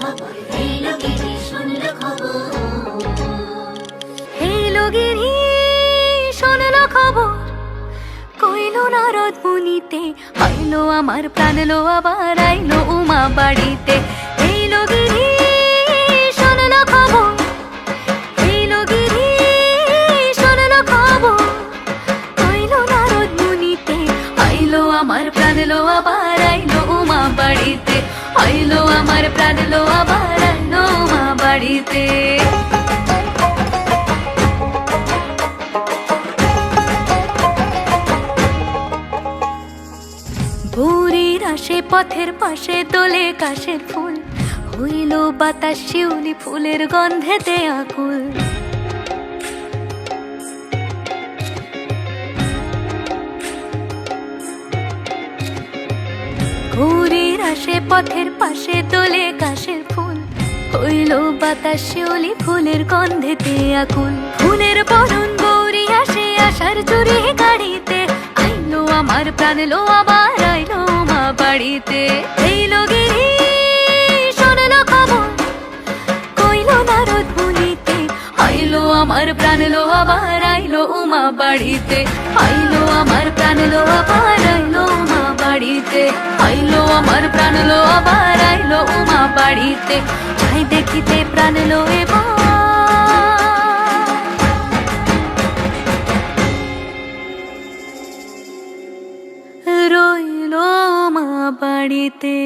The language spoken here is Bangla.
খবর, এলো গিরি শুনল খবর। এলো গিরি শুনল খবর, কইলো নারদ মুনিতে, আইলো আমার প্রাণ লো আবার আইলো উমা বাড়িতে। এলো গিরি শুনল খবর, এলো গিরি শুনল খবর, কইলো নারদ মুনিতে, আইলো আমার প্রাণ লো আবার আইলো উমা বাড়িতে, আইলো আমার প্রাণ লো আবার আইলো উমা বাড়িতে। ভোরের আসে পথের পাশে তোলে কাশের ফুল, হইল বাতাস শিউলি ফুলের গন্ধেতে আকুল। ভোরের আসে পথের পাশে তোলে কাশের ফুল, হইল বাতাস শিউলি ফুলের গন্ধেতে আকুল। ফুলের বরণ গৌরী আসে আশার চুরি গাড়িতে, আইলো আমার প্রাণ লো আবার আইলো মা বাড়িতে। এইলো গিরি শুনল খবর, কইলো নারদ মুনিতে, আইলো আমার প্রাণ লো আবার আইলো উমা বাড়িতে, আইলো আমার প্রাণ লো আবার আইলো উমা বাড়িতে, আইলো আমার প্রাণ লো আবার আইলো উমা বাড়িতে। যাই দেখিতে প্রাণ লো এবার রইলো মা বাড়িতে।